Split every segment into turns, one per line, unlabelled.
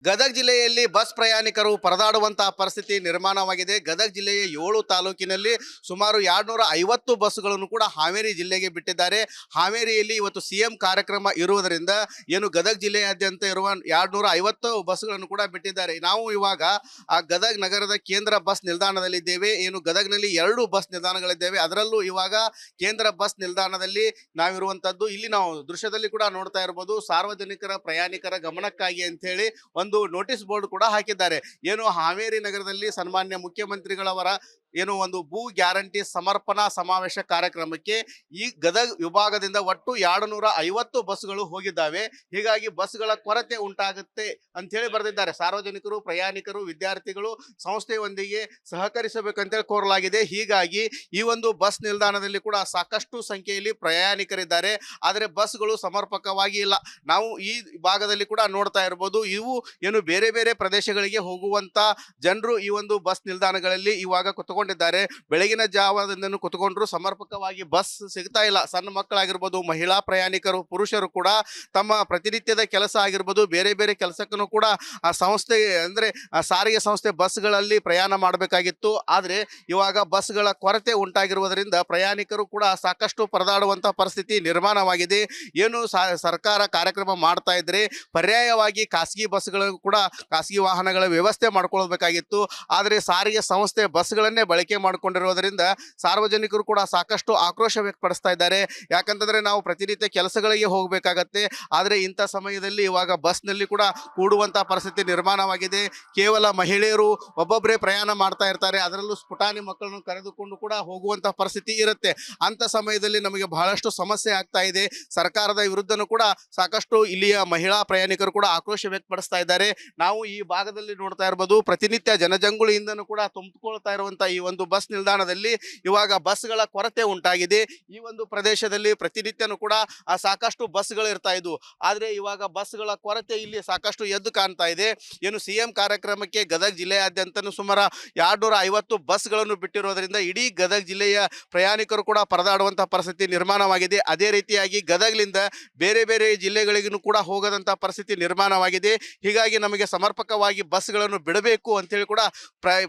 ಗದಗ ಜಿಲ್ಲೆಯಲ್ಲಿ ಬಸ್ ಪ್ರಯಾಣಿಕರು ಪರದಾಡುವಂತಹ ಪರಿಸ್ಥಿತಿ ನಿರ್ಮಾಣವಾಗಿದೆ. ಗದಗ ಜಿಲ್ಲೆಯ 7 ತಾಲೂಕಿನಲ್ಲಿ ಸುಮಾರು 250 ಬಸ್ಗಳನ್ನು ಕೂಡ ಹಾವೇರಿ ಜಿಲ್ಲೆಗೆ ಬಿಟ್ಟಿದ್ದಾರೆ. ಹಾವೇರಿಯಲ್ಲಿ ಇವತ್ತು ಸಿಎಂ ಕಾರ್ಯಕ್ರಮ ಇರುವುದರಿಂದ ಏನು ಗದಗ ಜಿಲ್ಲೆಯಾದ್ಯಂತ ಇರುವ 250 ಬಸ್ಗಳನ್ನು ಕೂಡ ಬಿಟ್ಟಿದ್ದಾರೆ. ನಾವು ಇವಾಗ ಆ ಗದಗ ನಗರದ ಕೇಂದ್ರ ಬಸ್ ನಿಲ್ದಾಣದಲ್ಲಿದ್ದೇವೆ. ಏನು ಗದಗನಲ್ಲಿ 2 ಬಸ್ ನಿಲ್ದಾಣಗಳಿದ್ದೇವೆ. ಅದರಲ್ಲೂ ಇವಾಗ ಕೇಂದ್ರ ಬಸ್ ನಿಲ್ದಾಣದಲ್ಲಿ ನಾವಿರುವಂತದ್ದು. ಇಲ್ಲಿ ನಾವು ದೃಶ್ಯದಲ್ಲಿ ಕೂಡ ನೋಡ್ತಾ ಇರಬಹುದು, ಸಾರ್ವಜನಿಕರ ಪ್ರಯಾಣಿಕರ ಗಮನಕ್ಕಾಗಿ ಅಂತ ಹೇಳಿ ಒಂದು ನೋಟಿಸ್ ಬೋರ್ಡ್ ಕೂಡ ಹಾಕಿದ್ದಾರೆ. ಏನು ಹಾವೇರಿ ನಗರದಲ್ಲಿ ಸನ್ಮಾನ್ಯ ಮುಖ್ಯಮಂತ್ರಿಗಳವರ ಏನು ಒಂದು ಭೂ ಗ್ಯಾರಂಟಿ ಸಮರ್ಪಣಾ ಸಮಾವೇಶ ಕಾರ್ಯಕ್ರಮಕ್ಕೆ ಈ ಗದಗ ವಿಭಾಗದಿಂದ ಒಟ್ಟು 250 ಬಸ್ಗಳು ಹೋಗಿದ್ದಾವೆ. ಹೀಗಾಗಿ ಬಸ್ಗಳ ಕೊರತೆ ಉಂಟಾಗುತ್ತೆ ಅಂತ ಹೇಳಿ ಬರೆದಿದ್ದಾರೆ. ಸಾರ್ವಜನಿಕರು, ಪ್ರಯಾಣಿಕರು, ವಿದ್ಯಾರ್ಥಿಗಳು ಸಂಸ್ಥೆಯೊಂದಿಗೆ ಸಹಕರಿಸಬೇಕಂತೇಳಿ ಕೋರಲಾಗಿದೆ. ಹೀಗಾಗಿ ಈ ಒಂದು ಬಸ್ ನಿಲ್ದಾಣದಲ್ಲಿ ಕೂಡ ಸಾಕಷ್ಟು ಸಂಖ್ಯೆಯಲ್ಲಿ ಪ್ರಯಾಣಿಕರಿದ್ದಾರೆ. ಆದರೆ ಬಸ್ಗಳು ಸಮರ್ಪಕವಾಗಿ ಇಲ್ಲ. ನಾವು ಈ ಭಾಗದಲ್ಲಿ ಕೂಡ ನೋಡ್ತಾ ಇರಬಹುದು, ಇವು ಏನು ಬೇರೆ ಬೇರೆ ಪ್ರದೇಶಗಳಿಗೆ ಹೋಗುವಂತ ಜನರು ಈ ಒಂದು ಬಸ್ ನಿಲ್ದಾಣಗಳಲ್ಲಿ ಇವಾಗ ಕುತ್ಕೊಂಡಿದ್ದಾರೆ. ಬೆಳಗಿನ ಜಾವದಿಂದನೂ ಕುತ್ಕೊಂಡ್ರು ಸಮರ್ಪಕವಾಗಿ ಬಸ್ ಸಿಗ್ತಾ ಇಲ್ಲ. ಸಣ್ಣ ಮಕ್ಕಳಾಗಿರ್ಬೋದು, ಮಹಿಳಾ ಪ್ರಯಾಣಿಕರು, ಪುರುಷರು ಕೂಡ ತಮ್ಮ ಪ್ರತಿನಿತ್ಯದ ಕೆಲಸ ಆಗಿರ್ಬೋದು, ಬೇರೆ ಬೇರೆ ಕೆಲಸಕ್ಕೂ ಕೂಡ ಆ ಸಂಸ್ಥೆ ಅಂದ್ರೆ ಸಾರಿಗೆ ಸಂಸ್ಥೆ ಬಸ್ಗಳಲ್ಲಿ ಪ್ರಯಾಣ ಮಾಡಬೇಕಾಗಿತ್ತು. ಆದರೆ ಇವಾಗ ಬಸ್ಗಳ ಕೊರತೆ ಉಂಟಾಗಿರುವುದರಿಂದ ಪ್ರಯಾಣಿಕರು ಕೂಡ ಸಾಕಷ್ಟು ಪರದಾಡುವಂತ ಪರಿಸ್ಥಿತಿ ನಿರ್ಮಾಣವಾಗಿದೆ. ಏನು ಸರ್ಕಾರ ಕಾರ್ಯಕ್ರಮ ಮಾಡ್ತಾ ಇದ್ರೆ ಪರ್ಯಾಯವಾಗಿ ಖಾಸಗಿ ಬಸ್ಗಳು ಕೂಡ ಖಾಸಗಿ ವಾಹನಗಳ ವ್ಯವಸ್ಥೆ ಮಾಡ್ಕೊಳ್ಬೇಕಾಗಿತ್ತು. ಆದರೆ ಸಾರಿಗೆ ಸಂಸ್ಥೆ ಬಸ್ಗಳನ್ನೇ ಬಳಕೆ ಮಾಡಿಕೊಂಡಿರುವುದರಿಂದ ಸಾರ್ವಜನಿಕರು ಕೂಡ ಸಾಕಷ್ಟು ಆಕ್ರೋಶ ವ್ಯಕ್ತಪಡಿಸ್ತಾ ಇದ್ದಾರೆ. ಯಾಕಂತಂದ್ರೆ ನಾವು ಪ್ರತಿನಿತ್ಯ ಕೆಲಸಗಳಿಗೆ ಹೋಗಬೇಕಾಗತ್ತೆ. ಆದರೆ ಇಂಥ ಸಮಯದಲ್ಲಿ ಇವಾಗ ಬಸ್ನಲ್ಲಿ ಕೂಡ ಕೂಡುವಂತ ಪರಿಸ್ಥಿತಿ ನಿರ್ಮಾಣವಾಗಿದೆ. ಕೇವಲ ಮಹಿಳೆಯರು ಒಬ್ಬೊಬ್ಬರೇ ಪ್ರಯಾಣ ಮಾಡ್ತಾ ಇರ್ತಾರೆ. ಅದರಲ್ಲೂ ಸ್ಫುಟಾನಿ ಮಕ್ಕಳನ್ನು ಕರೆದುಕೊಂಡು ಕೂಡ ಹೋಗುವಂತ ಪರಿಸ್ಥಿತಿ ಇರುತ್ತೆ. ಅಂತ ಸಮಯದಲ್ಲಿ ನಮಗೆ ಬಹಳಷ್ಟು ಸಮಸ್ಯೆ ಆಗ್ತಾ ಇದೆ. ಸರ್ಕಾರದ ವಿರುದ್ಧನೂ ಕೂಡ ಸಾಕಷ್ಟು ಇಲ್ಲಿಯ ಮಹಿಳಾ ಪ್ರಯಾಣಿಕರು ಕೂಡ ಆಕ್ರೋಶ ವ್ಯಕ್ತಪಡಿಸ್ತಾ ಇದ್ದಾರೆ. ನಾವು ಈ ಭಾಗದಲ್ಲಿ ನೋಡ್ತಾ ಇರಬಹುದು, ಪ್ರತಿನಿತ್ಯ ಜನಜಂಗುಳಿಯಿಂದನೂ ಕೂಡ ತುಂಬಿಕೊಳ್ತಾ ಇರುವಂತಹ ಈ ಒಂದು ಬಸ್ ನಿಲ್ದಾಣದಲ್ಲಿ ಇವಾಗ ಬಸ್ಗಳ ಕೊರತೆ ಉಂಟಾಗಿದೆ. ಈ ಒಂದು ಪ್ರದೇಶದಲ್ಲಿ ಪ್ರತಿನಿತ್ಯನೂ ಕೂಡ ಸಾಕಷ್ಟು ಬಸ್ಗಳು ಇರ್ತಾ ಇದ್ವು. ಆದ್ರೆ ಇವಾಗ ಬಸ್ಗಳ ಕೊರತೆ ಇಲ್ಲಿ ಸಾಕಷ್ಟು ಎದ್ದು ಕಾಣ್ತಾ ಇದೆ. ಏನು ಸಿಎಂ ಕಾರ್ಯಕ್ರಮಕ್ಕೆ ಗದಗ ಜಿಲ್ಲೆಯಾದ್ಯಂತನೂ ಸುಮಾರು 250 ಬಸ್ಗಳನ್ನು ಬಿಟ್ಟಿರೋದ್ರಿಂದ ಇಡೀ ಗದಗ ಜಿಲ್ಲೆಯ ಪ್ರಯಾಣಿಕರು ಕೂಡ ಪರದಾಡುವಂತಹ ಪರಿಸ್ಥಿತಿ ನಿರ್ಮಾಣವಾಗಿದೆ. ಅದೇ ರೀತಿಯಾಗಿ ಗದಗಲಿಂದ ಬೇರೆ ಬೇರೆ ಜಿಲ್ಲೆಗಳಿಗೂ ಕೂಡ ಹೋಗದಂತಹ ಪರಿಸ್ಥಿತಿ ನಿರ್ಮಾಣವಾಗಿದೆ. ಹೀಗಾಗಿ ನಮಗೆ ಸಮರ್ಪಕವಾಗಿ ಬಸ್ಗಳನ್ನು ಬಿಡಬೇಕು ಅಂತೇಳಿ ಕೂಡ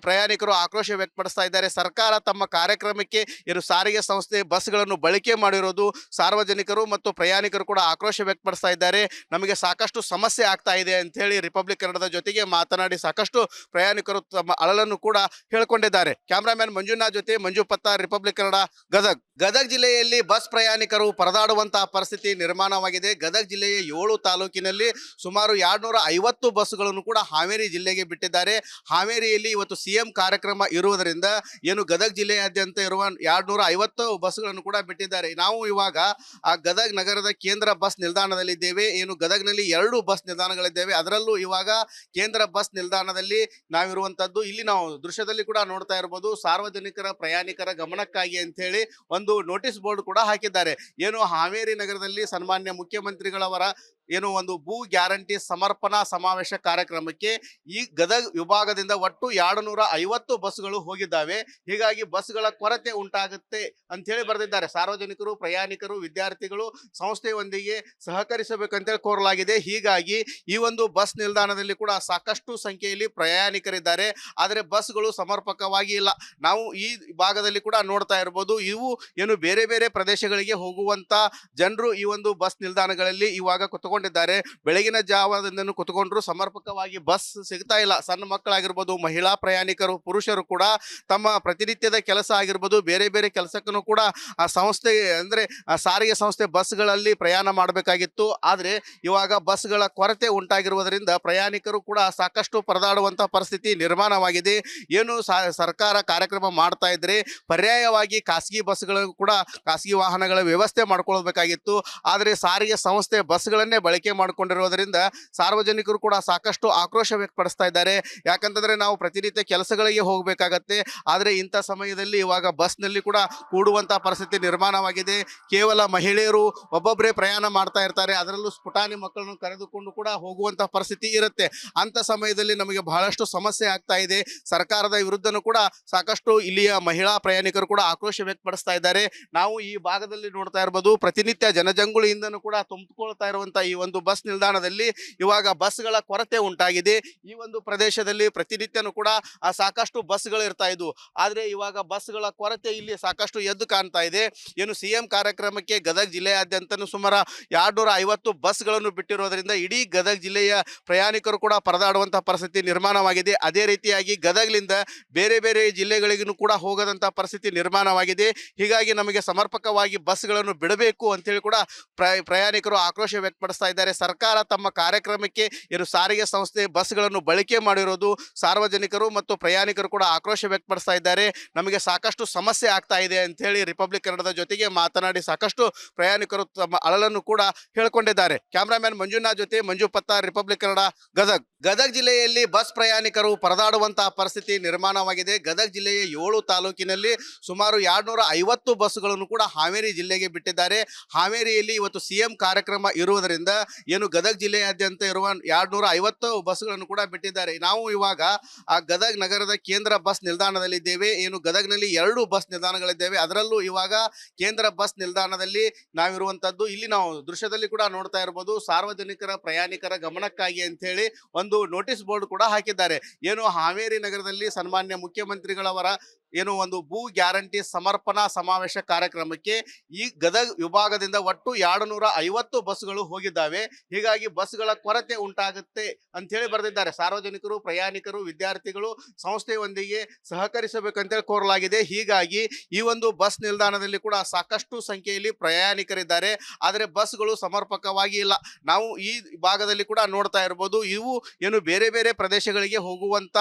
ಪ್ರಯಾಣಿಕರು ಆಕ್ರೋಶ ವ್ಯಕ್ತಪಡಿಸ್ತಾ ಇದ್ದಾರೆ. ಸರ್ಕಾರ ತಮ್ಮ ಕಾರ್ಯಕ್ರಮಕ್ಕೆ ಏನು ಸಾರಿಗೆ ಸಂಸ್ಥೆ ಬಸ್ಗಳನ್ನು ಬಳಕೆ ಮಾಡಿರೋದು ಸಾರ್ವಜನಿಕರು ಮತ್ತು ಪ್ರಯಾಣಿಕರು ಕೂಡ ಆಕ್ರೋಶ ವ್ಯಕ್ತಪಡಿಸ್ತಾ ಇದ್ದಾರೆ. ನಮಗೆ ಸಾಕಷ್ಟು ಸಮಸ್ಯೆ ಆಗ್ತಾ ಇದೆ ಅಂತ ಹೇಳಿ ರಿಪಬ್ಲಿಕ್ ಕನ್ನಡದ ಜೊತೆಗೆ ಮಾತನಾಡಿ ಸಾಕಷ್ಟು ಪ್ರಯಾಣಿಕರು ತಮ್ಮ ಅಳಲನ್ನು ಕೂಡ ಹೇಳ್ಕೊಂಡಿದ್ದಾರೆ. ಕ್ಯಾಮ್ರಾಮನ್ ಮಂಜುನಾಥ್ ಜೊತೆ ಮಂಜು ಪತ್ತಾರ್, ರಿಪಬ್ಲಿಕ್ ಕನ್ನಡ, ಗದಗ. ಗದಗ ಜಿಲ್ಲೆಯಲ್ಲಿ ಬಸ್ ಪ್ರಯಾಣಿಕರು ಪರದಾಡುವಂತಹ ಪರಿಸ್ಥಿತಿ ನಿರ್ಮಾಣವಾಗಿದೆ. ಗದಗ ಜಿಲ್ಲೆಯ 7 ತಾಲೂಕಿನಲ್ಲಿ ಸುಮಾರು 250 ಬಸ್ಗಳನ್ನು ಕೂಡ ಹಾವೇರಿ ಜಿಲ್ಲೆಗೆ ಬಿಟ್ಟಿದ್ದಾರೆ. ಹಾವೇರಿಯಲ್ಲಿ ಇವತ್ತು ಸಿಎಂ ಕಾರ್ಯಕ್ರಮ ಇರುವುದರಿಂದ ಏನು ಗದಗ ಜಿಲ್ಲೆಯಾದ್ಯಂತ ಇರುವ 250 ಬಸ್ಗಳನ್ನು ಕೂಡ ಬಿಟ್ಟಿದ್ದಾರೆ. ನಾವು ಇವಾಗ ಆ ಗದಗ ನಗರದ ಕೇಂದ್ರ ಬಸ್ ನಿಲ್ದಾಣದಲ್ಲಿದ್ದೇವೆ. ಏನು ಗದಗನಲ್ಲಿ 2 ಬಸ್ ನಿಲ್ದಾಣಗಳಿದ್ದೇವೆ. ಅದರಲ್ಲೂ ಇವಾಗ ಕೇಂದ್ರ ಬಸ್ ನಿಲ್ದಾಣದಲ್ಲಿ ನಾವಿರುವಂತದ್ದು. ಇಲ್ಲಿ ನಾವು ದೃಶ್ಯದಲ್ಲಿ ಕೂಡ ನೋಡ್ತಾ ಇರಬಹುದು, ಸಾರ್ವಜನಿಕರ ಪ್ರಯಾಣಿಕರ ಗಮನಕ್ಕಾಗಿ ಅಂತ ಹೇಳಿ ಒಂದು ನೋಟಿಸ್ ಬೋರ್ಡ್ ಕೂಡ ಹಾಕಿದ್ದಾರೆ. ಏನು ಹಾವೇರಿ ನಗರದಲ್ಲಿ ಸನ್ಮಾನ್ಯ ಮುಖ್ಯಮಂತ್ರಿಗಳವರ ಏನು ಒಂದು ಭೂ ಗ್ಯಾರಂಟಿ ಸಮರ್ಪಣಾ ಸಮಾವೇಶ ಕಾರ್ಯಕ್ರಮಕ್ಕೆ ಈ ಗದಗ ವಿಭಾಗದಿಂದ ಒಟ್ಟು 250 ಬಸ್ಗಳು ಹೋಗಿದ್ದಾವೆ. ಹೀಗಾಗಿ ಬಸ್ಗಳ ಕೊರತೆ ಉಂಟಾಗುತ್ತೆ ಅಂತ ಹೇಳಿ ಬರೆದಿದ್ದಾರೆ. ಸಾರ್ವಜನಿಕರು, ಪ್ರಯಾಣಿಕರು, ವಿದ್ಯಾರ್ಥಿಗಳು ಸಂಸ್ಥೆಯೊಂದಿಗೆ ಸಹಕರಿಸಬೇಕಂತೇಳಿ ಕೋರಲಾಗಿದೆ. ಹೀಗಾಗಿ ಈ ಒಂದು ಬಸ್ ನಿಲ್ದಾಣದಲ್ಲಿ ಕೂಡ ಸಾಕಷ್ಟು ಸಂಖ್ಯೆಯಲ್ಲಿ ಪ್ರಯಾಣಿಕರಿದ್ದಾರೆ. ಆದರೆ ಬಸ್ಗಳು ಸಮರ್ಪಕವಾಗಿ ಇಲ್ಲ. ನಾವು ಈ ಭಾಗದಲ್ಲಿ ಕೂಡ ನೋಡ್ತಾ ಇರಬಹುದು, ಇವು ಏನು ಬೇರೆ ಬೇರೆ ಪ್ರದೇಶಗಳಿಗೆ ಹೋಗುವಂತ ಜನರು ಈ ಒಂದು ಬಸ್ ನಿಲ್ದಾಣಗಳಲ್ಲಿ ಇವಾಗ ಕುತ್ಕೊಂಡಿದ್ದಾರೆ. ಬೆಳಗಿನ ಜಾವದಿಂದನೂ ಕುತ್ಕೊಂಡ್ರು ಸಮರ್ಪಕವಾಗಿ ಬಸ್ ಸಿಗ್ತಾ ಇಲ್ಲ. ಸಣ್ಣ ಮಕ್ಕಳಾಗಿರ್ಬೋದು, ಮಹಿಳಾ ಪ್ರಯಾಣಿಕರು, ಪುರುಷರು ಕೂಡ ತಮ್ಮ ಪ್ರತಿನಿತ್ಯದ ಕೆಲಸ ಆಗಿರ್ಬೋದು, ಬೇರೆ ಬೇರೆ ಕೆಲಸಕ್ಕೂ ಕೂಡ ಆ ಸಂಸ್ಥೆ ಅಂದ್ರೆ ಸಾರಿಗೆ ಸಂಸ್ಥೆ ಬಸ್ಗಳಲ್ಲಿ ಪ್ರಯಾಣ ಮಾಡಬೇಕಾಗಿತ್ತು. ಆದರೆ ಇವಾಗ ಬಸ್ಗಳ ಕೊರತೆ ಉಂಟಾಗಿರುವುದರಿಂದ ಪ್ರಯಾಣಿಕರು ಕೂಡ ಸಾಕಷ್ಟು ಪರದಾಡುವಂತಹ ಪರಿಸ್ಥಿತಿ ನಿರ್ಮಾಣವಾಗಿದೆ. ಏನು ಸರ್ಕಾರ ಕಾರ್ಯಕ್ರಮ ಮಾಡ್ತಾ ಇದ್ರೆ ಪರ್ಯಾಯವಾಗಿ ಖಾಸಗಿ ಬಸ್ಗಳು ಕೂಡ ಖಾಸಗಿ ವಾಹನಗಳ ವ್ಯವಸ್ಥೆ ಮಾಡ್ಕೊಳ್ಬೇಕಾಗಿತ್ತು. ಆದರೆ ಸಾರಿಗೆ ಸಂಸ್ಥೆ ಬಸ್ಗಳನ್ನೇ ಬಳಕೆ ಮಾಡಿಕೊಂಡಿರೋದ್ರಿಂದ ಸಾರ್ವಜನಿಕರು ಕೂಡ ಸಾಕಷ್ಟು ಆಕ್ರೋಶ ವ್ಯಕ್ತಪಡಿಸ್ತಾ ಇದ್ದಾರೆ. ಯಾಕಂತಂದ್ರೆ ನಾವು ಪ್ರತಿನಿತ್ಯ ಕೆಲಸಗಳಿಗೆ ಹೋಗಬೇಕಾಗತ್ತೆ. ಆದರೆ ಇಂಥ ಸಮಯದಲ್ಲಿ ಇವಾಗ ಬಸ್ನಲ್ಲಿ ಕೂಡ ಕೂಡುವಂತಹ ಪರಿಸ್ಥಿತಿ ನಿರ್ಮಾಣವಾಗಿದೆ. ಕೇವಲ ಮಹಿಳೆಯರು ಒಬ್ಬೊಬ್ಬರೇ ಪ್ರಯಾಣ ಮಾಡ್ತಾ ಇರ್ತಾರೆ. ಅದರಲ್ಲೂ ಸ್ಫುಟಾನಿ ಮಕ್ಕಳನ್ನು ಕರೆದುಕೊಂಡು ಕೂಡ ಹೋಗುವಂತಹ ಪರಿಸ್ಥಿತಿ ಇರುತ್ತೆ. ಅಂತ ಸಮಯದಲ್ಲಿ ನಮಗೆ ಬಹಳಷ್ಟು ಸಮಸ್ಯೆ ಆಗ್ತಾ ಇದೆ. ಸರ್ಕಾರದ ವಿರುದ್ಧನೂ ಕೂಡ ಸಾಕಷ್ಟು ಇಲ್ಲಿಯ ಮಹಿಳಾ ಪ್ರಯಾಣಿಕರು ಕೂಡ ಆಕ್ರೋಶ ವ್ಯಕ್ತಪಡಿಸ್ತಾ ಇದ್ದಾರೆ. ನಾವು ಈ ಭಾಗದಲ್ಲಿ ನೋಡ್ತಾ ಇರಬಹುದು, ಪ್ರತಿನಿತ್ಯ ಜನಜಂಗುಳಿಯಿಂದನೂ ಕೂಡ ತುಂಬಿಕೊಳ್ತಾ ಇರುವಂತಹ ಈ ಈ ಒಂದು ಬಸ್ ನಿಲ್ದಾಣದಲ್ಲಿ ಇವಾಗ ಬಸ್ಗಳ ಕೊರತೆ ಉಂಟಾಗಿದೆ. ಈ ಒಂದು ಪ್ರದೇಶದಲ್ಲಿ ಪ್ರತಿನಿತ್ಯನೂ ಕೂಡ ಸಾಕಷ್ಟು ಬಸ್ಗಳು ಇರ್ತಾ ಇದ್ವು. ಆದ್ರೆ ಇವಾಗ ಬಸ್ಗಳ ಕೊರತೆ ಇಲ್ಲಿ ಸಾಕಷ್ಟು ಎದ್ದು ಕಾಣ್ತಾ ಇದೆ. ಏನು ಸಿಎಂ ಕಾರ್ಯಕ್ರಮಕ್ಕೆ ಗದಗ ಜಿಲ್ಲೆಯಾದ್ಯಂತನೂ ಸುಮಾರು 250 ಬಸ್ಗಳನ್ನು ಬಿಟ್ಟಿರೋದ್ರಿಂದ ಇಡೀ ಗದಗ ಜಿಲ್ಲೆಯ ಪ್ರಯಾಣಿಕರು ಕೂಡ ಪರದಾಡುವಂತಹ ಪರಿಸ್ಥಿತಿ ನಿರ್ಮಾಣವಾಗಿದೆ. ಅದೇ ರೀತಿಯಾಗಿ ಗದಗ್ಲಿಂದ ಬೇರೆ ಬೇರೆ ಜಿಲ್ಲೆಗಳಿಗೂ ಕೂಡ ಹೋಗದಂತ ಪರಿಸ್ಥಿತಿ ನಿರ್ಮಾಣವಾಗಿದೆ. ಹೀಗಾಗಿ ನಮಗೆ ಸಮರ್ಪಕವಾಗಿ ಬಸ್ಗಳನ್ನು ಬಿಡಬೇಕು ಅಂತೇಳಿ ಕೂಡ ಪ್ರಯಾಣಿಕರು ಆಕ್ರೋಶ ವ್ಯಕ್ತಪಡಿಸ್ತಾ ಇದ್ದಾರೆ. ಸರ್ಕಾರ ತಮ್ಮ ಕಾರ್ಯಕ್ರಮಕ್ಕೆ ಏನು ಸಾರಿಗೆ ಸಂಸ್ಥೆ ಬಸ್ಗಳನ್ನು ಬಳಕೆ ಮಾಡಿರೋದು ಸಾರ್ವಜನಿಕರು ಮತ್ತು ಪ್ರಯಾಣಿಕರು ಕೂಡ ಆಕ್ರೋಶ ವ್ಯಕ್ತಪಡಿಸ್ತಾ ಇದ್ದಾರೆ. ನಮಗೆ ಸಾಕಷ್ಟು ಸಮಸ್ಯೆ ಆಗ್ತಾ ಇದೆ ಅಂತ ಹೇಳಿ ರಿಪಬ್ಲಿಕ್ ಕನ್ನಡದ ಜೊತೆಗೆ ಮಾತನಾಡಿ ಸಾಕಷ್ಟು ಪ್ರಯಾಣಿಕರು ತಮ್ಮ ಅಳಲನ್ನು ಕೂಡ ಹೇಳ್ಕೊಂಡಿದ್ದಾರೆ. ಕ್ಯಾಮರಾಮ್ಯಾನ್ ಮಂಜುನಾಥ್ ಜೊತೆ ಮಂಜು ಪತ್ತಾರ್, ರಿಪಬ್ಲಿಕ್ ಕನ್ನಡ, ಗದಗ ಜಿಲ್ಲೆಯಲ್ಲಿ ಬಸ್ ಪ್ರಯಾಣಿಕರು ಪರದಾಡುವಂತಹ ಪರಿಸ್ಥಿತಿ ನಿರ್ಮಾಣವಾಗಿದೆ. ಗದಗ ಜಿಲ್ಲೆಯ 7 ತಾಲೂಕಿನಲ್ಲಿ ಸುಮಾರು 250 ಬಸ್ಗಳನ್ನು ಕೂಡ ಹಾವೇರಿ ಜಿಲ್ಲೆಗೆ ಬಿಟ್ಟಿದ್ದಾರೆ. ಹಾವೇರಿಯಲ್ಲಿ ಇವತ್ತು ಸಿಎಂ ಕಾರ್ಯಕ್ರಮ ಇರುವುದರಿಂದ ಏನು ಗದಗ ಜಿಲ್ಲೆಯಾದ್ಯಂತ ಇರುವ 250 ಬಸ್ಗಳನ್ನು ಕೂಡ ಬಿಟ್ಟಿದ್ದಾರೆ. ನಾವು ಇವಾಗ ಆ ಗದಗ ನಗರದ ಕೇಂದ್ರ ಬಸ್ ನಿಲ್ದಾಣದಲ್ಲಿದ್ದೇವೆ. ಏನು ಗದಗ್ನಲ್ಲಿ 2 ಬಸ್ ನಿಲ್ದಾಣಗಳಿದ್ದೇವೆ. ಅದರಲ್ಲೂ ಇವಾಗ ಕೇಂದ್ರ ಬಸ್ ನಿಲ್ದಾಣದಲ್ಲಿ ನಾವಿರುವಂತದ್ದು. ಇಲ್ಲಿ ನಾವು ದೃಶ್ಯದಲ್ಲಿ ಕೂಡ ನೋಡ್ತಾ ಇರಬಹುದು, ಸಾರ್ವಜನಿಕರ ಪ್ರಯಾಣಿಕರ ಗಮನಕ್ಕಾಗಿ ಅಂತ ಹೇಳಿ ಒಂದು ನೋಟಿಸ್ ಬೋರ್ಡ್ ಕೂಡ ಹಾಕಿದ್ದಾರೆ. ಏನು ಹಾವೇರಿ ನಗರದಲ್ಲಿ ಸನ್ಮಾನ್ಯ ಮುಖ್ಯಮಂತ್ರಿಗಳವರ ಏನು ಒಂದು ಭೂ ಗ್ಯಾರಂಟಿ ಸಮರ್ಪಣಾ ಸಮಾವೇಶ ಕಾರ್ಯಕ್ರಮಕ್ಕೆ ಈ ಗದಗ ವಿಭಾಗದಿಂದ ಒಟ್ಟು 250 ಬಸ್ಗಳು ಹೋಗಿದ್ದಾವೆ. ಹೀಗಾಗಿ ಬಸ್ಗಳ ಕೊರತೆ ಉಂಟಾಗುತ್ತೆ ಅಂತ ಹೇಳಿ ಬರೆದಿದ್ದಾರೆ. ಸಾರ್ವಜನಿಕರು, ಪ್ರಯಾಣಿಕರು, ವಿದ್ಯಾರ್ಥಿಗಳು ಸಂಸ್ಥೆಯೊಂದಿಗೆ ಸಹಕರಿಸಬೇಕಂತೇಳಿ ಕೋರಲಾಗಿದೆ. ಹೀಗಾಗಿ ಈ ಒಂದು ಬಸ್ ನಿಲ್ದಾಣದಲ್ಲಿ ಕೂಡ ಸಾಕಷ್ಟು ಸಂಖ್ಯೆಯಲ್ಲಿ ಪ್ರಯಾಣಿಕರಿದ್ದಾರೆ. ಆದರೆ ಬಸ್ಗಳು ಸಮರ್ಪಕವಾಗಿ ಇಲ್ಲ. ನಾವು ಈ ಭಾಗದಲ್ಲಿ ಕೂಡ ನೋಡ್ತಾ ಇರ್ಬೋದು, ಇವು ಏನು ಬೇರೆ ಬೇರೆ ಪ್ರದೇಶಗಳಿಗೆ ಹೋಗುವಂತ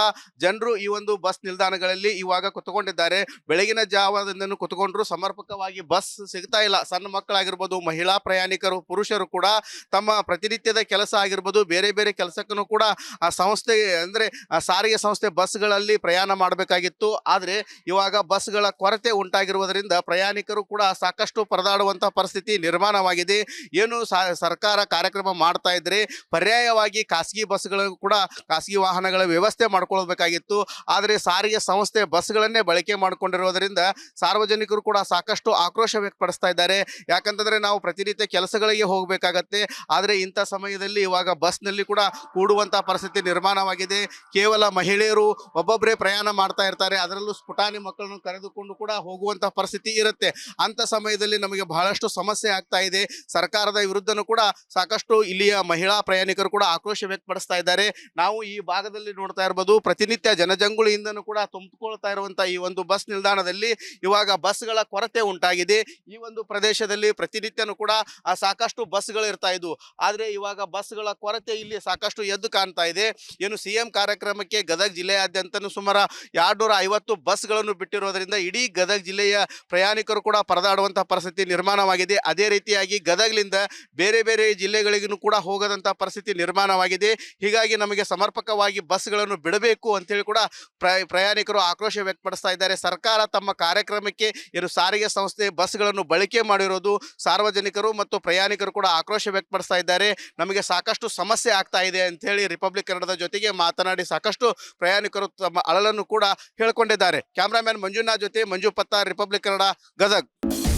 ಜನರು ಈ ಒಂದು ಬಸ್ ನಿಲ್ದಾಣಗಳಲ್ಲಿ ಇವಾಗ ಕುತ್ಕೊಂಡಿದ್ದಾರೆ. ಬೆಳಗಿನ ಜಾವದಿಂದನೂ ಕುತ್ಕೊಂಡ್ರು ಸಮರ್ಪಕವಾಗಿ ಬಸ್ ಸಿಗ್ತಾ ಇಲ್ಲ. ಸಣ್ಣ ಮಕ್ಕಳಾಗಿರ್ಬೋದು, ಮಹಿಳಾ ಪ್ರಯಾಣಿಕರು, ಪುರುಷರು ಕೂಡ ತಮ್ಮ ಪ್ರತಿನಿತ್ಯದ ಕೆಲಸ ಆಗಿರ್ಬೋದು, ಬೇರೆ ಬೇರೆ ಕೆಲಸಕ್ಕೂ ಕೂಡ ಆ ಸಂಸ್ಥೆ ಅಂದ್ರೆ ಸಾರಿಗೆ ಸಂಸ್ಥೆ ಬಸ್ಗಳಲ್ಲಿ ಪ್ರಯಾಣ ಮಾಡಬೇಕಾಗಿತ್ತು. ಆದರೆ ಇವಾಗ ಬಸ್ಗಳ ಕೊರತೆ ಉಂಟಾಗಿರುವುದರಿಂದ ಪ್ರಯಾಣಿಕರು ಕೂಡ ಸಾಕಷ್ಟು ಪರದಾಡುವಂತಹ ಪರಿಸ್ಥಿತಿ ನಿರ್ಮಾಣವಾಗಿದೆ. ಏನು ಸರ್ಕಾರ ಕಾರ್ಯಕ್ರಮ ಮಾಡ್ತಾ ಇದ್ರೆ ಪರ್ಯಾಯವಾಗಿ ಖಾಸಗಿ ಬಸ್ಗಳು ಕೂಡ ಖಾಸಗಿ ವಾಹನಗಳ ವ್ಯವಸ್ಥೆ ಮಾಡ್ಕೊಳ್ಬೇಕಾಗಿತ್ತು. ಆದರೆ ಸಾರಿಗೆ ಸಂಸ್ಥೆ ಬಸ್ಗಳನ್ನೇ ಬಳಕೆ ಮಾಡಿಕೊಂಡಿರೋದ್ರಿಂದ ಸಾರ್ವಜನಿಕರು ಕೂಡ ಸಾಕಷ್ಟು ಆಕ್ರೋಶ ವ್ಯಕ್ತಪಡಿಸ್ತಾ ಇದ್ದಾರೆ. ಯಾಕಂತಂದ್ರೆ ನಾವು ಪ್ರತಿನಿತ್ಯ ಕೆಲಸಗಳಿಗೆ ಹೋಗಬೇಕಾಗತ್ತೆ. ಆದರೆ ಇಂಥ ಸಮಯದಲ್ಲಿ ಇವಾಗ ಬಸ್ನಲ್ಲಿ ಕೂಡ ಕೂಡುವಂತಹ ಪರಿಸ್ಥಿತಿ ನಿರ್ಮಾಣವಾಗಿದೆ. ಕೇವಲ ಮಹಿಳೆಯರು ಒಬ್ಬೊಬ್ಬರೇ ಪ್ರಯಾಣ ಮಾಡ್ತಾ ಇರ್ತಾರೆ. ಅದರಲ್ಲೂ ಸ್ಫುಟಾನಿ ಮಕ್ಕಳನ್ನು ಕರೆದುಕೊಂಡು ಕೂಡ ಹೋಗುವಂತಹ ಪರಿಸ್ಥಿತಿ ಇರುತ್ತೆ. ಅಂತ ಸಮಯದಲ್ಲಿ ನಮಗೆ ಬಹಳಷ್ಟು ಸಮಸ್ಯೆ ಆಗ್ತಾ ಇದೆ. ಸರ್ಕಾರದ ವಿರುದ್ಧನೂ ಕೂಡ ಸಾಕಷ್ಟು ಇಲ್ಲಿಯ ಮಹಿಳಾ ಪ್ರಯಾಣಿಕರು ಕೂಡ ಆಕ್ರೋಶ ವ್ಯಕ್ತಪಡಿಸ್ತಾ ಇದ್ದಾರೆ. ನಾವು ಈ ಭಾಗದಲ್ಲಿ ನೋಡ್ತಾ ಇರಬಹುದು, ಪ್ರತಿನಿತ್ಯ ಜನಜಂಗುಳಿಯಿಂದನೂ ಕೂಡ ತುಂಬಿಕೊಳ್ತಾ ಇರುವಂತಹ ಈ ಒಂದು ಬಸ್ ನಿಲ್ದಾಣದಲ್ಲಿ ಇವಾಗ ಬಸ್ಗಳ ಕೊರತೆ ಉಂಟಾಗಿದೆ. ಈ ಒಂದು ಪ್ರದೇಶದಲ್ಲಿ ಪ್ರತಿನಿತ್ಯನೂ ಕೂಡ ಸಾಕಷ್ಟು ಬಸ್ಗಳು ಇರ್ತಾ ಇದ್ವು. ಆದ್ರೆ ಇವಾಗ ಬಸ್ಗಳ ಕೊರತೆ ಇಲ್ಲಿ ಸಾಕಷ್ಟು ಎದ್ದು ಕಾಣ್ತಾ ಇದೆ. ಏನು ಸಿಎಂ ಕಾರ್ಯಕ್ರಮಕ್ಕೆ ಗದಗ ಜಿಲ್ಲೆಯಾದ್ಯಂತನೂ ಸುಮಾರು 250 ಬಸ್ಗಳನ್ನು ಬಿಟ್ಟಿರೋದ್ರಿಂದ ಇಡೀ ಗದಗ ಜಿಲ್ಲೆಯ ಪ್ರಯಾಣಿಕರು ಕೂಡ ಪರದಾಡುವಂತಹ ಪರಿಸ್ಥಿತಿ ನಿರ್ಮಾಣವಾಗಿದೆ. ಅದೇ ರೀತಿಯಾಗಿ ಗದಗ್ಲಿಂದ ಬೇರೆ ಬೇರೆ ಜಿಲ್ಲೆಗಳಿಗೂ ಕೂಡ ಹೋಗದಂತಹ ಪರಿಸ್ಥಿತಿ ನಿರ್ಮಾಣವಾಗಿದೆ. ಹೀಗಾಗಿ ನಮಗೆ ಸಮರ್ಪಕವಾಗಿ ಬಸ್ಗಳನ್ನು ಬಿಡಬೇಕು ಅಂತೇಳಿ ಕೂಡ ಪ್ರಯಾಣಿಕರು ಆಕ್ರೋಶ ವ್ಯಕ್ತಪಡಿಸ್ತಾ ಇದ್ದಾರೆ. ಸರ್ಕಾರ ತಮ್ಮ ಕಾರ್ಯಕ್ರಮಕ್ಕೆ ಏನು ಸಾರಿಗೆ ಸಂಸ್ಥೆ ಬಸ್ಗಳನ್ನು ಬಳಕೆ ಮಾಡಿರೋದು ಸಾರ್ವಜನಿಕರು ಮತ್ತು ಪ್ರಯಾಣಿಕರು ಕೂಡ ಆಕ್ರೋಶ ವ್ಯಕ್ತಪಡಿಸ್ತಾ ಇದ್ದಾರೆ. ನಮಗೆ ಸಾಕಷ್ಟು ಸಮಸ್ಯೆ ಆಗ್ತಾ ಇದೆ ಅಂತ ಹೇಳಿ ರಿಪಬ್ಲಿಕ್ ಕನ್ನಡದ ಜೊತೆಗೆ ಮಾತನಾಡಿ ಸಾಕಷ್ಟು ಪ್ರಯಾಣಿಕರು ತಮ್ಮ ಅಳಲನ್ನು ಕೂಡ ಹೇಳ್ಕೊಂಡಿದ್ದಾರೆ. ಕ್ಯಾಮರಾಮ್ಯಾನ್ ಮಂಜುನಾಥ್ ಜೊತೆ ಮಂಜು ಪತ್ತಾರ್, ರಿಪಬ್ಲಿಕ್ ಕನ್ನಡ, ಗದಗ.